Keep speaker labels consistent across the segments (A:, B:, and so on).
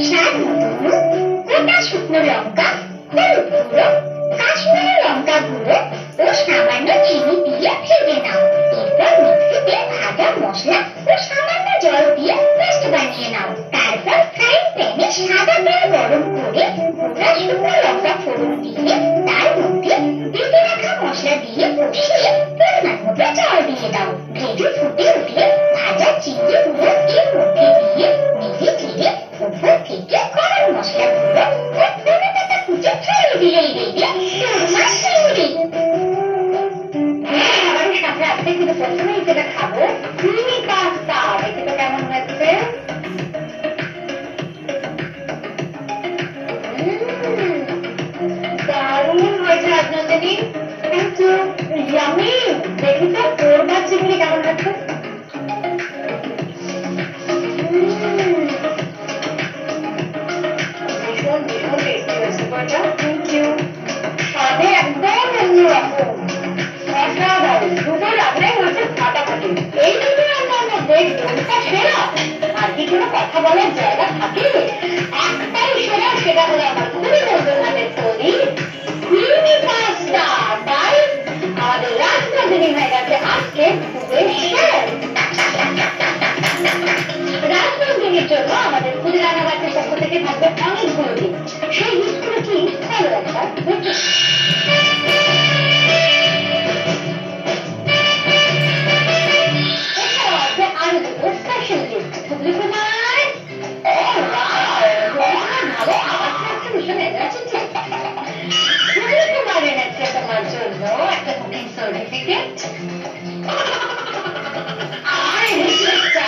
A: স্বাদ মতো নুন, গোটা শুকনো লঙ্কা, হলুদ গুঁড়ো, কাশ্মীরি লঙ্কা গুঁড়ো ও সামান্য চিনি দিয়ে ভেজে নাও। এরপর মিক্সিতে ভাজা মশলা ও সামান্য জল দিয়ে পেস্ট বানিয়ে নাও। তারপর ফ্রাইং প্যানে সাদা তেল গরম করে গোটা শুকনো লঙ্কা ফোড়ন দিয়ে তার মধ্যে বেটে রাখা মশলা দিয়ে কষিয়ে পরিমাণ মতো জল দিয়ে দাও। ভেজে ফুটে উঠলে ভাজা চিংড়ি গুঁড়ো এর মধ্যে দিয়ে নেড়ে চেড়ে উপর থেকে গরম মশলা গুঁড়ো ও ধনে পাতা কুচি ছড়িয়ে দিলেই রেডি সুরমা চিংড়ি। খাবারের সাথে আজকে কিন্তু প্রথমেই যেটা খাবো ক্রিমি পাস্তা। দেখে তো কেমন লাগছে? দারুণ হয়েছে রাজনন্দিনী, কিন্তু ইয়ামি। দেখি তো কোরমা চিংড়ি কেমন লাগছে? ভীষণ ভীষণ টেস্টি হয়েছে কোরমা। Thank you. স্বাদে একদম অন্যরকম, অসাধারণ। দুটো রান্নাই হয়েছে ফাটাফাটি। এই দুটো রান্নার মধ্যে কোনটা সেরা? আর কি কোনো কথা বলার জায়গা থাকে? একটাই সেরা, সেটা হলো আমার খুবই বন্ধুর হাতের তৈরি ক্রিমি পাস্তা। তাই আমাদের রাজনন্দিনী হয়ে গেছে আজকে ফুডের শেফ। রাজনন্দিনীর জন্য আমাদের ফুডে রান্নাবাড়ির পক্ষ থেকে থাকবে অনেকগুলো গিফট। সেই গিফটগুলো কি চলো একবার দেখি। এছাড়াও আছে আরো দুটো স্পেশাল গিফট। ফুডলি কুমার ভালো খাবার খাচ্ছে, ভীষণ এনার্জেটিক। ফুডলি কুমার এনেছে তোমার জন্য একটা কুকিং সার্টিফিকেট আর এনেছে একটা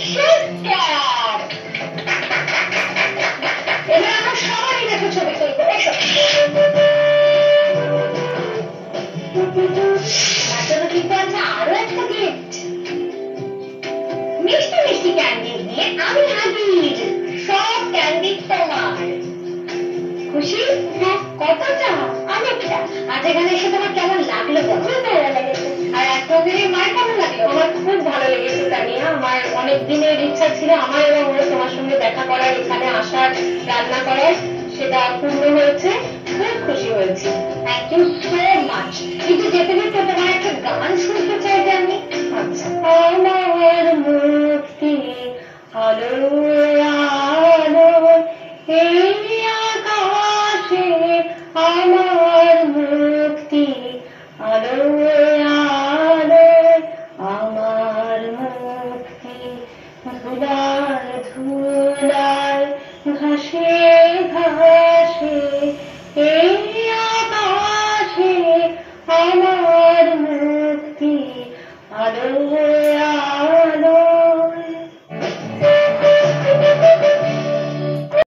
A: শেফ ক্যাপ। এবার আমরা সবাই দেখো ছবি তুলবো। এসো। আমার জন্য কিন্তু আছে আরো একটা গিফট। মিষ্টি মিষ্টি ক্যান্ডি নিয়ে আমি হাজির। সব ক্যান্ডি তোমার। খুশি? হ্যাঁ। কতটা? অনেকটা। আজ এখানে এসে তোমার কেমন লাগলো? খুব ভালো লেগেছে। আর রাজনন্দিনীর মায়ের কেমন লাগলো? আমার খুব ভালো লেগেছে তানিয়া। আমার অনেক দিনের ইচ্ছা ছিল আমার এবং ওর তোমার সঙ্গে দেখা করার, এখানে আসার, রান্না করার, সেটা পূর্ণ হয়েছে। খুব খুশি হয়েছি। Thank you so much. কিন্তু যেতে যেতে তোমার একটা গান শুনতে চাই যে আমি। আচ্ছা। আমার মুক্তি আলো আলো এই আকাশে, আমার মুক্তি আলো আলো, আমার মুক্তি ধুলায় ধুলায় ঘাসে